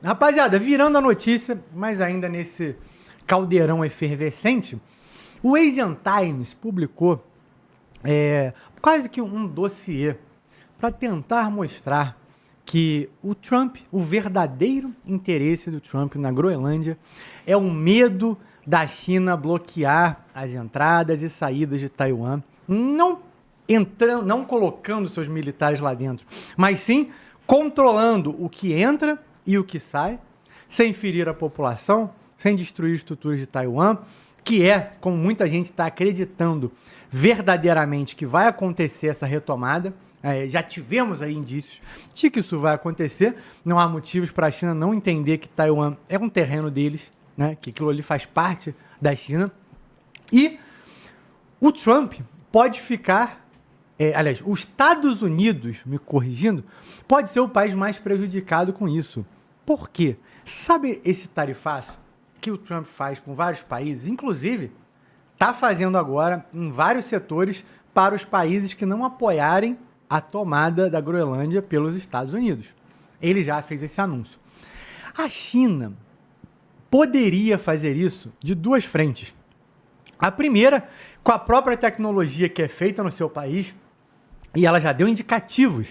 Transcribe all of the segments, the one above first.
Rapaziada, virando a notícia, mas ainda nesse caldeirão efervescente, o Asian Times publicou quase que um dossiê para tentar mostrar que o Trump, o verdadeiro interesse do Trump na Groenlândia é o medo da China bloquear as entradas e saídas de Taiwan, não colocando seus militares lá dentro, mas sim controlando o que entra e o que sai, sem ferir a população, sem destruir estruturas de Taiwan, que é, como muita gente está acreditando verdadeiramente que vai acontecer essa retomada. Já tivemos aí indícios de que isso vai acontecer. Não há motivos para a China não entender que Taiwan é um terreno deles, né? Que aquilo ali faz parte da China. E o Trump pode ficar... aliás, os Estados Unidos, me corrigindo, pode ser o país mais prejudicado com isso. Por quê? Sabe esse tarifaço que o Trump faz com vários países? Inclusive, está fazendo agora em vários setores para os países que não apoiarem a tomada da Groenlândia pelos Estados Unidos. Ele já fez esse anúncio. A China poderia fazer isso de duas frentes. A primeira, com a própria tecnologia que é feita no seu país, e ela já deu indicativos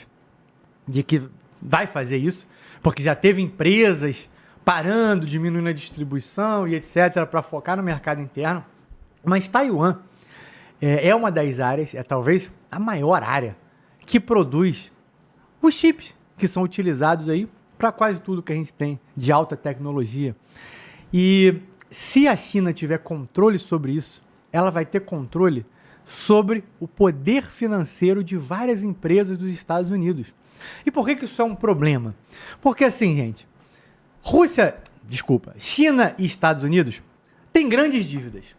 de que vai fazer isso, porque já teve empresas parando, diminuindo a distribuição e etc., para focar no mercado interno. Mas Taiwan é uma das áreas, é talvez a maior área, que produz os chips que são utilizados aí para quase tudo que a gente tem de alta tecnologia. E se a China tiver controle sobre isso, ela vai ter controle sobre o poder financeiro de várias empresas dos Estados Unidos. E por que isso é um problema? Porque assim, gente, China e Estados Unidos têm grandes dívidas.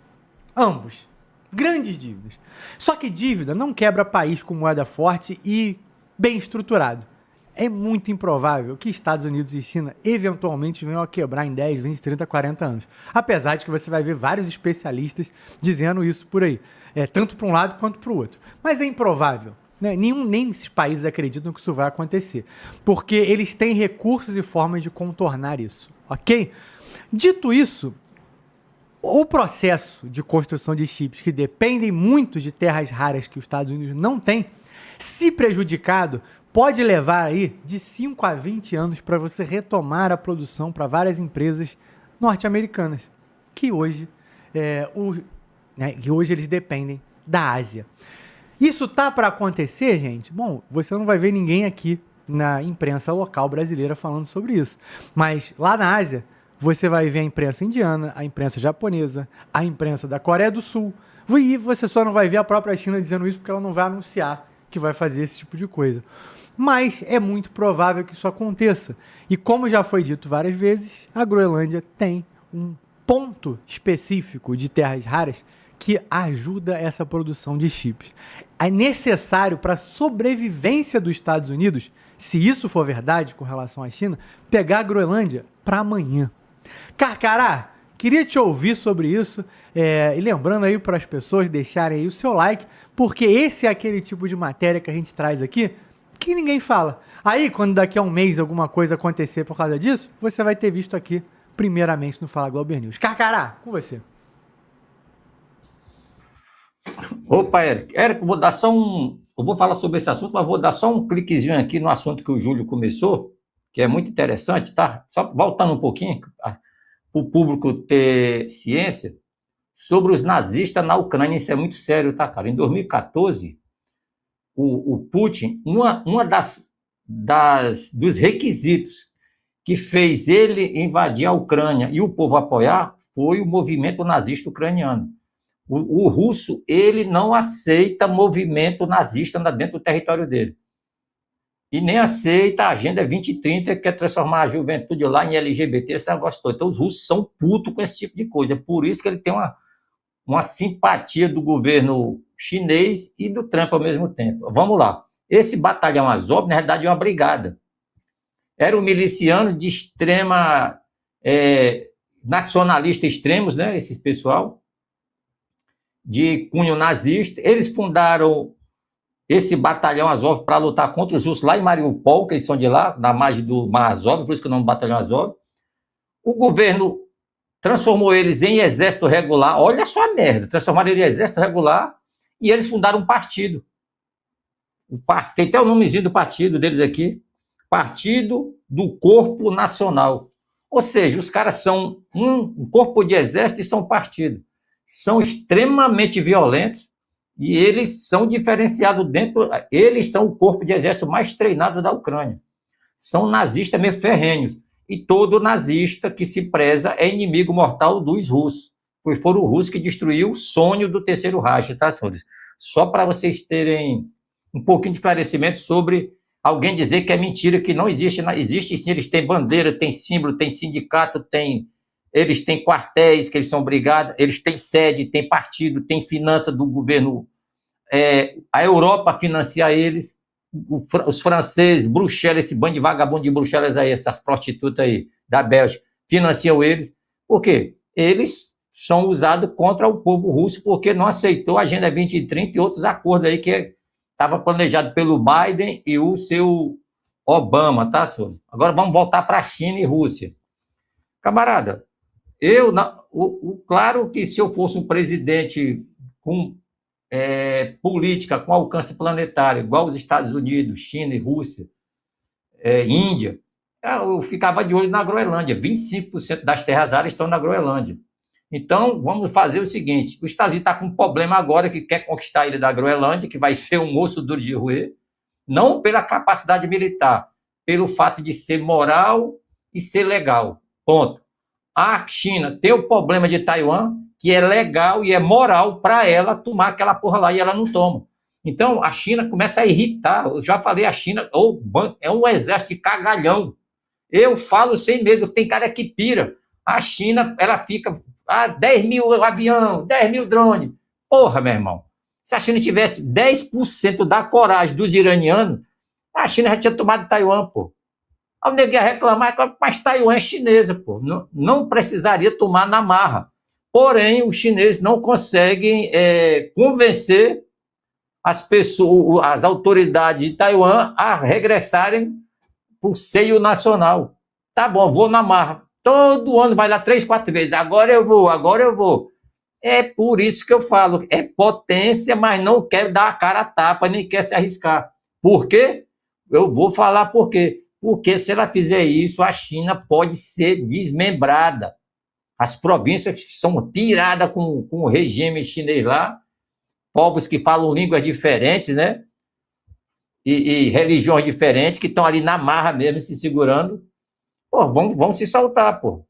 Ambos. Grandes dívidas. Só que dívida não quebra país com moeda forte e bem estruturado. É muito improvável que Estados Unidos e China eventualmente venham a quebrar em 10, 20, 30, 40 anos. Apesar de que você vai ver vários especialistas dizendo isso por aí. Tanto para um lado quanto para o outro. Mas é improvável. Né? Nem esses países acreditam que isso vai acontecer. Porque eles têm recursos e formas de contornar isso. Ok? Dito isso, o processo de construção de chips que dependem muito de terras raras que os Estados Unidos não têm, se prejudicado, pode levar aí de 5 a 20 anos para você retomar a produção para várias empresas norte-americanas, que hoje eles dependem da Ásia. Isso tá para acontecer, gente? Bom, você não vai ver ninguém aqui na imprensa local brasileira falando sobre isso. Mas lá na Ásia, você vai ver a imprensa indiana, a imprensa japonesa, a imprensa da Coreia do Sul. E você só não vai ver a própria China dizendo isso porque ela não vai anunciar que vai fazer esse tipo de coisa. Mas é muito provável que isso aconteça. E como já foi dito várias vezes, a Groenlândia tem um ponto específico de terras raras que ajuda essa produção de chips. É necessário para a sobrevivência dos Estados Unidos, se isso for verdade com relação à China, pegar a Groenlândia para amanhã. Carcará, queria te ouvir sobre isso e lembrando aí para as pessoas deixarem aí o seu like, porque esse é aquele tipo de matéria que a gente traz aqui que ninguém fala. Aí, quando daqui a um mês alguma coisa acontecer por causa disso, você vai ter visto aqui primeiramente no Fala Glauber News. Carcará, com você. Opa, Érico, eu vou dar eu vou falar sobre esse assunto, mas vou dar só um cliquezinho aqui no assunto que o Júlio começou, que é muito interessante, tá? Só voltando um pouquinho, para o público ter ciência, sobre os nazistas na Ucrânia. Isso é muito sério, tá, cara? Em 2014, o Putin, uma dos requisitos que fez ele invadir a Ucrânia e o povo apoiar foi o movimento nazista ucraniano. O russo, ele não aceita movimento nazista dentro do território dele. E nem aceita a Agenda 2030, que quer transformar a juventude lá em LGBT, esse negócio todo. Então, os russos são putos com esse tipo de coisa. É por isso que ele tem uma simpatia do governo chinês e do Trump ao mesmo tempo. Vamos lá. Esse batalhão Azov, na verdade, é uma brigada. Era um miliciano de extrema... nacionalista extremos, né? Esse pessoal de cunho nazista. Eles fundaram esse batalhão Azov para lutar contra os russos lá em Mariupol, que eles são de lá, na margem do Mar Azov, por isso que o nome do batalhão Azov. O governo transformou eles em exército regular. Olha só a merda. Transformaram eles em exército regular e eles fundaram um partido. Tem até o nomezinho do partido deles aqui. Partido do Corpo Nacional. Ou seja, os caras são um corpo de exército e são partido. São extremamente violentos e eles são diferenciados dentro... Eles são o corpo de exército mais treinado da Ucrânia. São nazistas meio ferrenhos. E todo nazista que se preza é inimigo mortal dos russos. Pois foram os russos que destruiu o sonho do Terceiro Reich, tá, senhores? Só para vocês terem um pouquinho de esclarecimento sobre alguém dizer que é mentira, que não existe. Existe sim, eles têm bandeira, têm símbolo, têm sindicato, eles têm quartéis que eles são obrigados, eles têm sede, têm partido, têm finança do governo. A Europa financia eles, os franceses, Bruxelas, esse bando de vagabundo de Bruxelas aí, essas prostitutas aí da Bélgica, financiam eles. Por quê? Eles são usados contra o povo russo porque não aceitou a Agenda 2030 e outros acordos aí que estava planejado pelo Biden e o seu Obama, tá, senhor? Agora vamos voltar para a China e Rússia. Camarada, claro que se eu fosse um presidente com política, com alcance planetário, igual os Estados Unidos, China e Rússia, Índia, eu ficava de olho na Groenlândia. 25% das terras áridas estão na Groenlândia. Então, vamos fazer o seguinte, o Estados Unidos está com um problema agora que quer conquistar a ilha da Groenlândia, que vai ser um osso duro de roer, não pela capacidade militar, pelo fato de ser moral e ser legal. Ponto. A China tem o problema de Taiwan, que é legal e é moral para ela tomar aquela porra lá e ela não toma. Então, a China começa a irritar. Eu já falei, a China é um exército de cagalhão. Eu falo sem medo, tem cara que pira. A China, ela fica... 10 mil avião, 10 mil drone. Porra, meu irmão. Se a China tivesse 10% da coragem dos iranianos, a China já tinha tomado Taiwan, pô. Aí o nego ia reclamar, mas Taiwan é chinesa, pô. Não precisaria tomar na marra. Porém, os chineses não conseguem convencer as pessoas, as autoridades de Taiwan a regressarem para o seio nacional. Tá bom, vou na marra. Todo ano vai lá 3, 4 vezes. Agora eu vou. É por isso que eu falo. É potência, mas não quer dar a cara a tapa, nem quer se arriscar. Por quê? Eu vou falar por quê. Porque se ela fizer isso, a China pode ser desmembrada. As províncias que são tiradas com o regime chinês lá, povos que falam línguas diferentes, né? E religiões diferentes, que estão ali na marra mesmo, se segurando. Pô, vão se soltar, pô.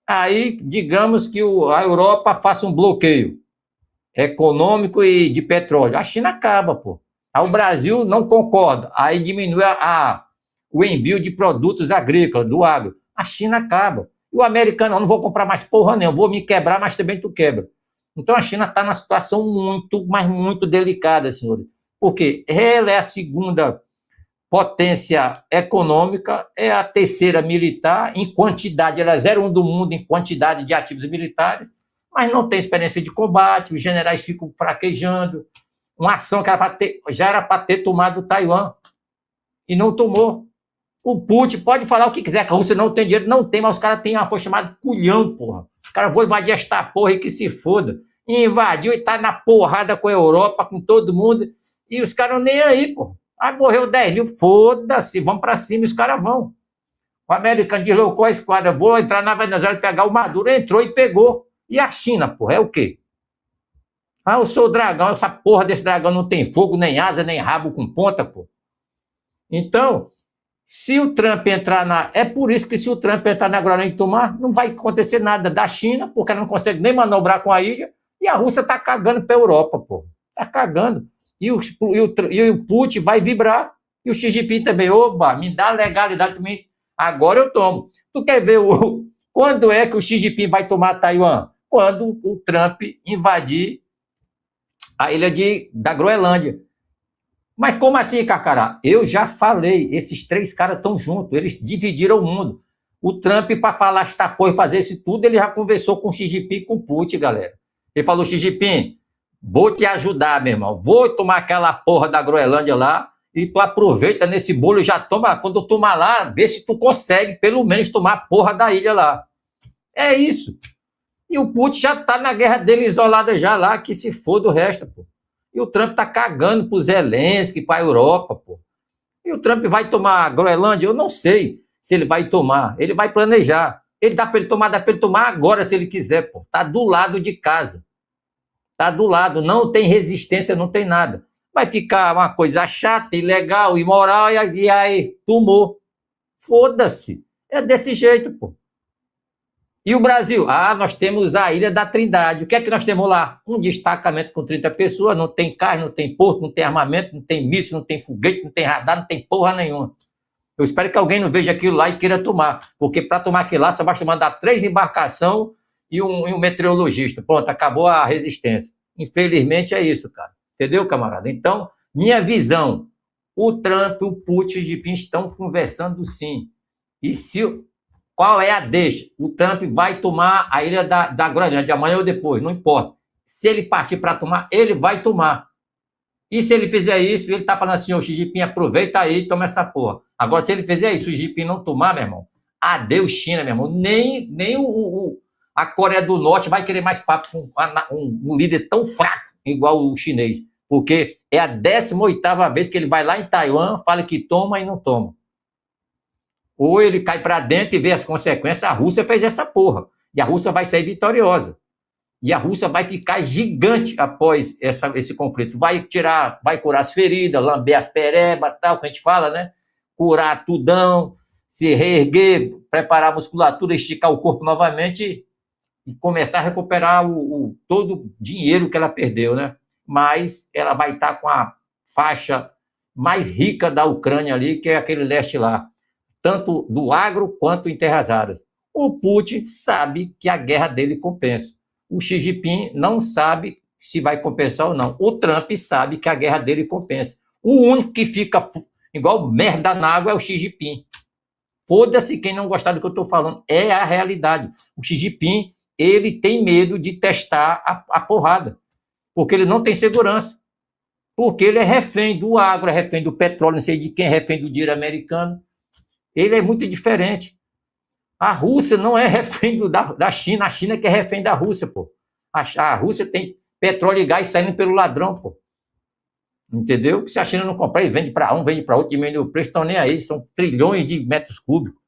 Aí, digamos que a Europa faça um bloqueio econômico e de petróleo. A China acaba, pô. Aí o Brasil não concorda. Aí diminui o envio de produtos agrícolas, do agro. A China acaba. E o americano, eu não vou comprar mais porra nenhuma, vou me quebrar, mas também tu quebra. Então a China está numa situação muito, mas muito delicada, senhores. Porque ela é a segunda potência econômica, é a terceira militar, em quantidade, ela é 0,1 do mundo em quantidade de ativos militares, mas não tem experiência de combate, os generais ficam fraquejando. Uma ação que já era para ter tomado Taiwan, e não tomou. O Putin pode falar o que quiser, que a Rússia não tem dinheiro, não tem, mas os caras têm uma coisa chamada culhão, porra. Os caras vão invadir esta porra e que se foda. E invadiu e tá na porrada com a Europa, com todo mundo, e os caras nem aí, porra. Aí morreu 10 mil, foda-se, vão pra cima, os caras vão. O americano deslocou a esquadra, vou entrar na Venezuela e pegar o Maduro, entrou e pegou. E a China, porra, é o quê? Eu sou o dragão, essa porra desse dragão não tem fogo, nem asa, nem rabo com ponta, porra. Então, se o Trump entrar é por isso que se o Trump entrar na Groenlândia e tomar, não vai acontecer nada da China, porque ela não consegue nem manobrar com a ilha, e a Rússia tá cagando pra Europa, porra. Tá cagando. E o Putin vai vibrar, e o Xi Jinping também, oba, me dá legalidade para mim, agora eu tomo. Tu quer ver quando é que o Xi Jinping vai tomar Taiwan? Quando o Trump invadir a ilha da Groenlândia. Mas como assim, Carcará? Eu já falei, esses 3 caras estão juntos, eles dividiram o mundo. O Trump, para falar esta porra e fazer isso tudo, ele já conversou com o Xi Jinping e com o Putin, galera. Ele falou, Xi Jinping, vou te ajudar, meu irmão. Vou tomar aquela porra da Groenlândia lá e tu aproveita nesse bolo e já toma. Quando eu tomar lá, vê se tu consegue pelo menos tomar a porra da ilha lá. É isso. E o Putin já está na guerra dele isolada já lá, que se foda o resto, pô. E o Trump está cagando pro Zelensky, para a Europa, pô. E o Trump vai tomar a Groenlândia? Eu não sei se ele vai tomar. Ele vai planejar. Ele dá para ele tomar agora, se ele quiser, pô. Tá do lado de casa. Tá do lado. Não tem resistência, não tem nada. Vai ficar uma coisa chata, ilegal, imoral, e aí, tomou. Foda-se. É desse jeito, pô. E o Brasil? Ah, nós temos a Ilha da Trindade. O que é que nós temos lá? Um destacamento com 30 pessoas, não tem carro, não tem porto, não tem armamento, não tem míssil, não tem foguete, não tem radar, não tem porra nenhuma. Eu espero que alguém não veja aquilo lá e queira tomar, porque para tomar aquilo lá, você basta mandar 3 embarcações e um meteorologista. Pronto, acabou a resistência. Infelizmente é isso, cara. Entendeu, camarada? Então, minha visão, o Trump, o Putin e o Xi Jinping estão conversando sim. E se... Qual é a deixa? O Trump vai tomar a ilha da Groenlândia, amanhã ou depois, não importa. Se ele partir para tomar, ele vai tomar. E se ele fizer isso, ele está falando assim, o Xi Jinping, aproveita aí e toma essa porra. Agora, se ele fizer isso, o Xi Jinping não tomar, meu irmão, adeus China, meu irmão. Nem a Coreia do Norte vai querer mais papo com um líder tão fraco igual o chinês. Porque é a 18ª vez que ele vai lá em Taiwan, fala que toma e não toma. Ou ele cai para dentro e vê as consequências. A Rússia fez essa porra. E a Rússia vai sair vitoriosa. E a Rússia vai ficar gigante após esse conflito. Vai curar as feridas, lamber as perebas, tal, que a gente fala, né? Curar tudão, se reerguer, preparar a musculatura, esticar o corpo novamente e começar a recuperar todo o dinheiro que ela perdeu, né? Mas ela vai estar com a faixa mais rica da Ucrânia ali, que é aquele leste lá. Tanto do agro quanto em terras áridas. O Putin sabe que a guerra dele compensa. O Xi Jinping não sabe se vai compensar ou não. O Trump sabe que a guerra dele compensa. O único que fica igual merda na água é o Xi Jinping. Foda-se quem não gostar do que eu estou falando. É a realidade. O Xi Jinping, ele tem medo de testar a porrada. Porque ele não tem segurança. Porque ele é refém do agro, é refém do petróleo, não sei de quem, é refém do dinheiro americano. Ele é muito diferente. A Rússia não é refém da China, a China que é refém da Rússia, pô. A Rússia tem petróleo e gás saindo pelo ladrão, pô. Entendeu? Se a China não comprar, ele vende para um, vende para outro, diminui o preço, estão nem aí, são trilhões de metros cúbicos.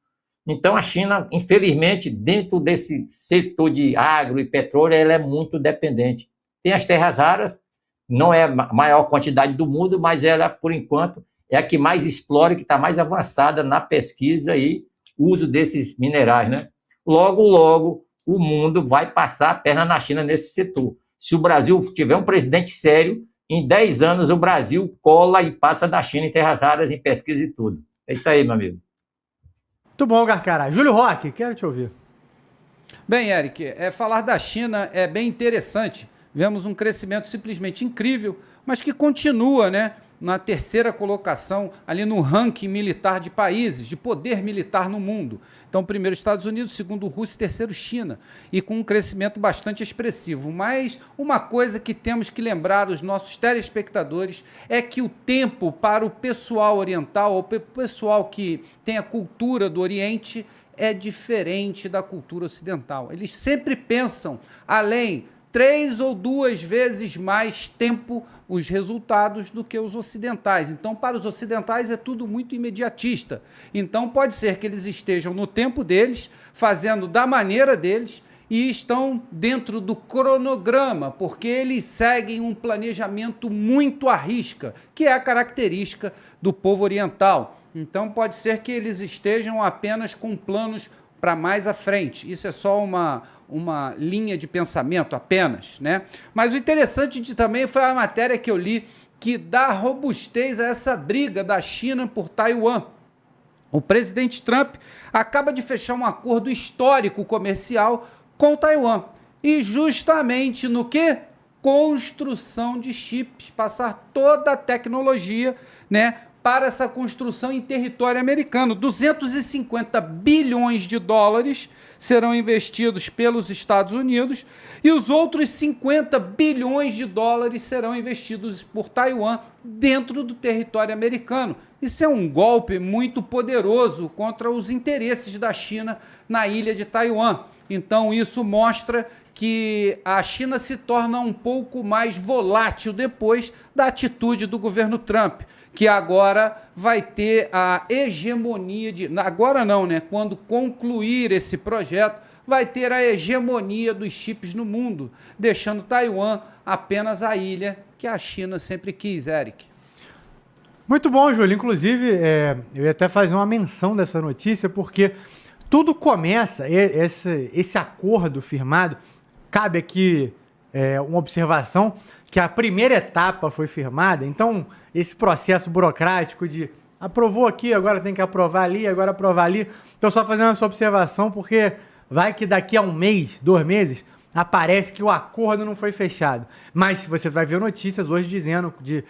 Então a China, infelizmente, dentro desse setor de agro e petróleo, ela é muito dependente. Tem as terras raras, não é a maior quantidade do mundo, mas ela, por enquanto, é a que mais explora, que está mais avançada na pesquisa e uso desses minerais, né? Logo, logo, o mundo vai passar a perna na China nesse setor. Se o Brasil tiver um presidente sério, em 10 anos o Brasil cola e passa da China em terras raras, em pesquisa e tudo. É isso aí, meu amigo. Muito bom, Carcará. Júlio Roque, quero te ouvir. Bem, Eric, falar da China é bem interessante. Vemos um crescimento simplesmente incrível, mas que continua, né? Na 3ª colocação ali no ranking militar de países, de poder militar no mundo. Então, primeiro Estados Unidos, segundo Rússia, terceiro China, e com um crescimento bastante expressivo. Mas uma coisa que temos que lembrar os nossos telespectadores é que o tempo para o pessoal oriental, ou o pessoal que tem a cultura do Oriente, é diferente da cultura ocidental. Eles sempre pensam além 3 ou 2 vezes mais tempo os resultados do que os ocidentais. Então, para os ocidentais é tudo muito imediatista. Então, pode ser que eles estejam no tempo deles, fazendo da maneira deles, e estão dentro do cronograma, porque eles seguem um planejamento muito à risca, que é a característica do povo oriental. Então, pode ser que eles estejam apenas com planos para mais à frente. Isso é só uma linha de pensamento apenas, né? Mas o interessante também foi a matéria que eu li que dá robustez a essa briga da China por Taiwan. O presidente Trump acaba de fechar um acordo histórico comercial com Taiwan. E justamente no que? Construção de chips, passar toda a tecnologia, né, para essa construção em território americano. 250 bilhões de dólares serão investidos pelos Estados Unidos e os outros 50 bilhões de dólares serão investidos por Taiwan dentro do território americano. Isso é um golpe muito poderoso contra os interesses da China na ilha de Taiwan. Então, isso mostra que a China se torna um pouco mais volátil depois da atitude do governo Trump, que agora vai ter a hegemonia de... Agora não, né? Quando concluir esse projeto, vai ter a hegemonia dos chips no mundo, deixando Taiwan apenas a ilha que a China sempre quis, Eric. Muito bom, Júlio. Inclusive, eu ia até fazer uma menção dessa notícia, porque tudo começa, esse acordo firmado, cabe aqui uma observação, que a primeira etapa foi firmada, então esse processo burocrático de aprovou aqui, agora tem que aprovar ali, agora aprovar ali. Então, só fazendo essa observação, porque vai que daqui a um mês, 2 meses, aparece que o acordo não foi fechado. Mas você vai ver notícias hoje dizendo de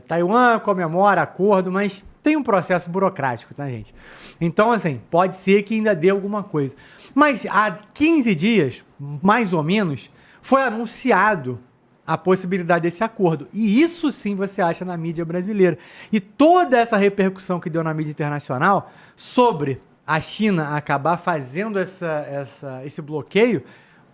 Taiwan comemora acordo, mas tem um processo burocrático, tá, gente? Então, assim, pode ser que ainda dê alguma coisa. Mas há 15 dias, mais ou menos, foi anunciado a possibilidade desse acordo. E isso sim você acha na mídia brasileira. E toda essa repercussão que deu na mídia internacional sobre a China acabar fazendo esse bloqueio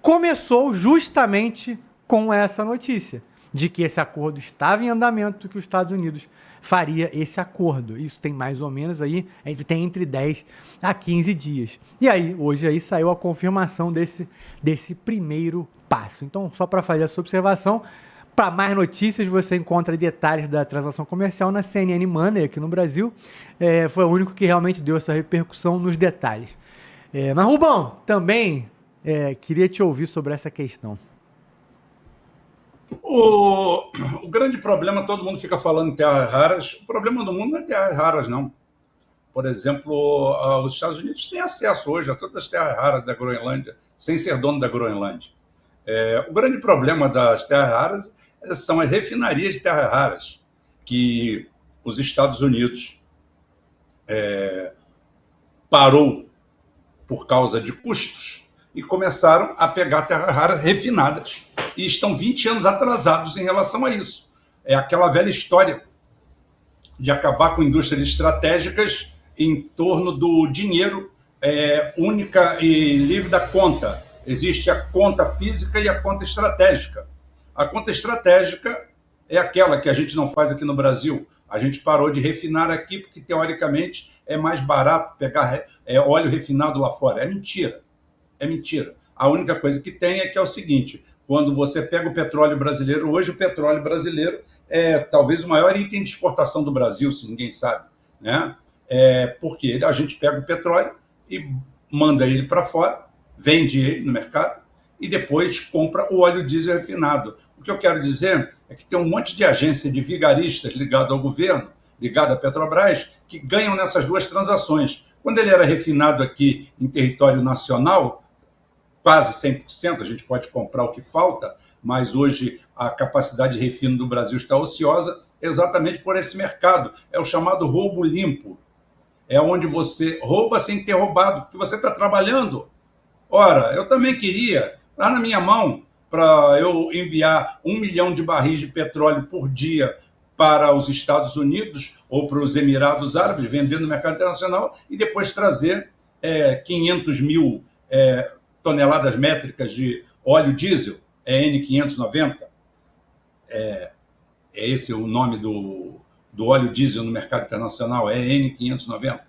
começou justamente com essa notícia de que esse acordo estava em andamento, que os Estados Unidos faria esse acordo. Isso tem mais ou menos aí, tem entre 10 a 15 dias. E aí, hoje aí saiu a confirmação desse primeiro passo. Então, só para fazer essa observação, para mais notícias, você encontra detalhes da transação comercial na CNN Money aqui no Brasil. Foi o único que realmente deu essa repercussão nos detalhes. Mas, Rubão, também queria te ouvir sobre essa questão. O grande problema, todo mundo fica falando em terras raras, o problema do mundo não é terras raras, não. Por exemplo, os Estados Unidos têm acesso hoje a todas as terras raras da Groenlândia, sem ser dono da Groenlândia. O grande problema das terras raras são as refinarias de terras raras, que os Estados Unidos parou por causa de custos e começaram a pegar terras raras refinadas. E estão 20 anos atrasados em relação a isso. É aquela velha história de acabar com indústrias estratégicas em torno do dinheiro única e livre da conta. Existe a conta física e a conta estratégica. A conta estratégica é aquela que a gente não faz aqui no Brasil. A gente parou de refinar aqui porque, teoricamente, é mais barato pegar óleo refinado lá fora. É mentira. É mentira. A única coisa que tem é que é o seguinte: quando você pega o petróleo brasileiro, hoje o petróleo brasileiro é talvez o maior item de exportação do Brasil, se ninguém sabe, né? Porque a gente pega o petróleo e manda ele para fora, vende ele no mercado e depois compra o óleo diesel refinado. O que eu quero dizer é que tem um monte de agência de vigaristas ligado ao governo, ligado à Petrobras, que ganham nessas duas transações. Quando ele era refinado aqui em território nacional, quase 100%, a gente pode comprar o que falta, mas hoje a capacidade de refino do Brasil está ociosa exatamente por esse mercado. É o chamado roubo limpo. É onde você rouba sem ter roubado, porque você está trabalhando. Ora, eu também queria, lá na minha mão, para eu enviar 1 milhão de barris de petróleo por dia para os Estados Unidos ou para os Emirados Árabes, vender no mercado internacional, e depois trazer 500 mil toneladas métricas de óleo diesel, N590. É esse o nome do óleo diesel no mercado internacional, é N590.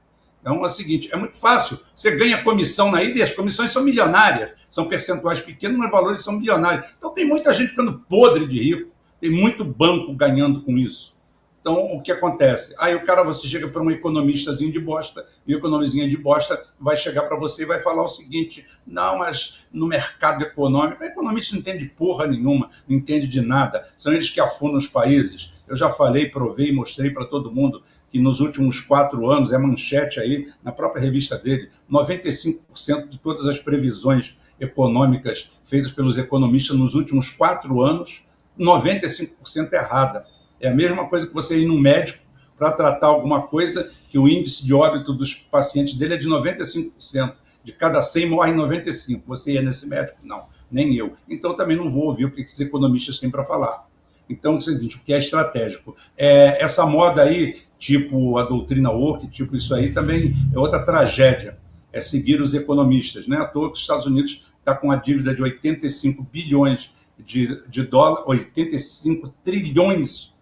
Então é o seguinte, é muito fácil, você ganha comissão na ida e as comissões são milionárias, são percentuais pequenos, mas valores são milionários. Então tem muita gente ficando podre de rico, tem muito banco ganhando com isso. Então, o que acontece? Aí você chega para um economistazinho de bosta, e o economizinho de bosta vai chegar para você e vai falar o seguinte: não, mas no mercado econômico, o economista não entende porra nenhuma, não entende de nada, são eles que afundam os países. Eu já falei, provei e mostrei para todo mundo que nos últimos 4 anos, manchete aí, na própria revista dele, 95% de todas as previsões econômicas feitas pelos economistas nos últimos 4 anos, 95% errada. É a mesma coisa que você ir num médico para tratar alguma coisa que o índice de óbito dos pacientes dele é de 95%. De cada 100 morrem 95. Você ia nesse médico? Não, nem eu. Então também não vou ouvir o que os economistas têm para falar. Então é o seguinte, o que é estratégico? Essa moda aí tipo a doutrina Oak, tipo isso aí, também é outra tragédia, é seguir os economistas. Não é à toa que os Estados Unidos está com a dívida de 85 bilhões de dólares, 85 trilhões,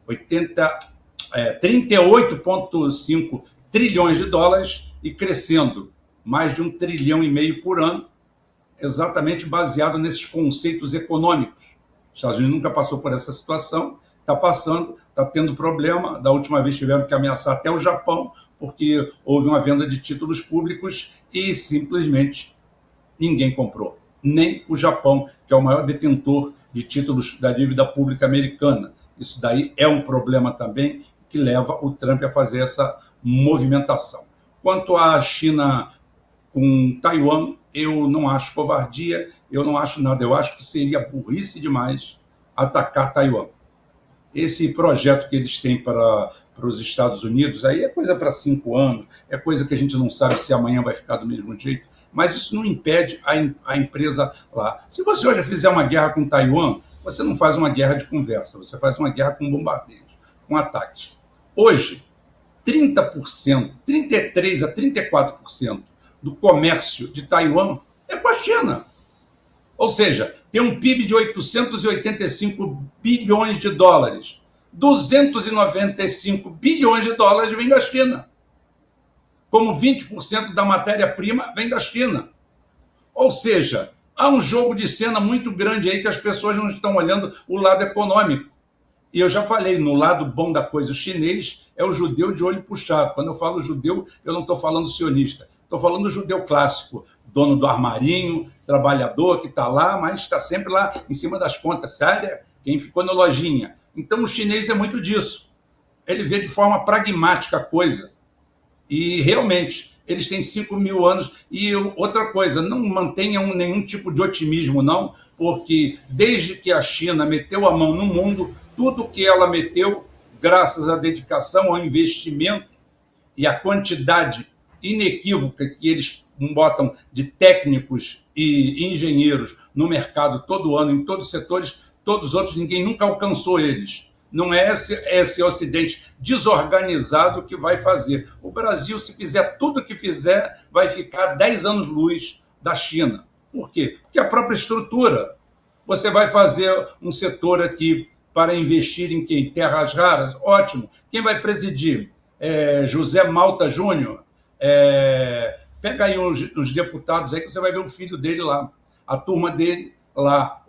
38,5 trilhões de dólares e crescendo mais de 1,5 trilhão por ano, exatamente baseado nesses conceitos econômicos. Os Estados Unidos nunca passou por essa situação, está passando, está tendo problema. Da última vez tiveram que ameaçar até o Japão, porque houve uma venda de títulos públicos e simplesmente ninguém comprou. Nem o Japão, que é o maior detentor de títulos da dívida pública americana. Isso daí é um problema também que leva o Trump a fazer essa movimentação. Quanto à China com Taiwan, eu não acho covardia, eu não acho nada. Eu acho que seria burrice demais atacar Taiwan. Esse projeto que eles têm para os Estados Unidos, aí é coisa para 5 anos, é coisa que a gente não sabe se amanhã vai ficar do mesmo jeito, mas isso não impede a empresa lá. Se você hoje fizer uma guerra com Taiwan, você não faz uma guerra de conversa, você faz uma guerra com bombardeios, com ataques. Hoje, 30%, 33% a 34% do comércio de Taiwan é com a China. Ou seja, tem um PIB de 885 bilhões de dólares. 295 bilhões de dólares vem da China. Como 20% da matéria-prima vem da China. Ou seja, há um jogo de cena muito grande aí que as pessoas não estão olhando o lado econômico. E eu já falei, no lado bom da coisa, o chinês é o judeu de olho puxado. Quando eu falo judeu, eu não estou falando sionista. Estou falando do judeu clássico, dono do armarinho, trabalhador que está lá, mas está sempre lá em cima das contas, séria, quem ficou na lojinha. Então o chinês é muito disso. Ele vê de forma pragmática a coisa. E realmente, eles têm 5.000 anos. E outra coisa, não mantenham nenhum tipo de otimismo, não, porque desde que a China meteu a mão no mundo, tudo que ela meteu, graças à dedicação, ao investimento e à quantidade inequívoca que eles botam de técnicos e engenheiros no mercado todo ano, em todos os setores, todos os outros, ninguém nunca alcançou eles. Não é esse Ocidente desorganizado que vai fazer. O Brasil, se fizer tudo o que fizer, vai ficar 10 anos-luz da China. Por quê? Porque a própria estrutura. Você vai fazer um setor aqui para investir em quê? Em terras raras? Ótimo. Quem vai presidir? José Malta Júnior. Pega aí os deputados aí que você vai ver o filho dele lá, a turma dele lá,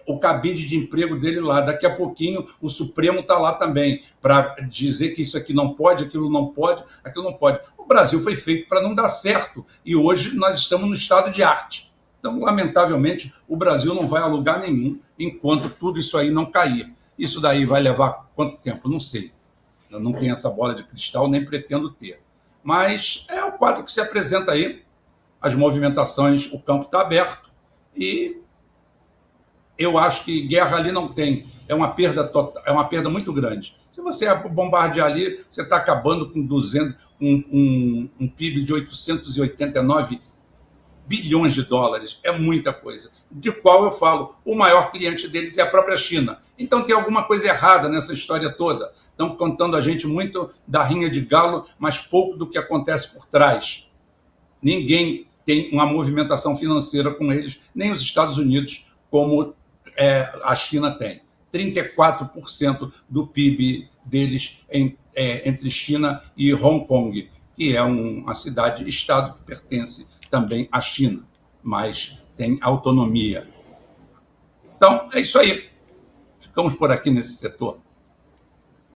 o cabide de emprego dele lá. Daqui a pouquinho o Supremo está lá também para dizer que isso aqui não pode, aquilo não pode, aquilo não pode. O Brasil foi feito para não dar certo e hoje nós estamos no estado de arte. Então, lamentavelmente, o Brasil não vai a lugar nenhum enquanto tudo isso aí não cair. Isso daí vai levar quanto tempo? Não sei. Eu não tenho essa bola de cristal, nem pretendo ter. Mas é o quadro que se apresenta aí, as movimentações, o campo está aberto e eu acho que guerra ali não tem, é uma perda muito grande. Se você bombardear ali, você está acabando com um PIB de 889 bilhões de dólares, é muita coisa. De qual eu falo, o maior cliente deles é a própria China. Então tem alguma coisa errada nessa história toda. Estão contando a gente muito da rinha de galo, mas pouco do que acontece por trás. Ninguém tem uma movimentação financeira com eles, nem os Estados Unidos, como a China tem. 34% do PIB deles entre China e Hong Kong, que é uma cidade-estado que pertence também à China, mas tem autonomia. Então, é isso aí. Ficamos por aqui nesse setor.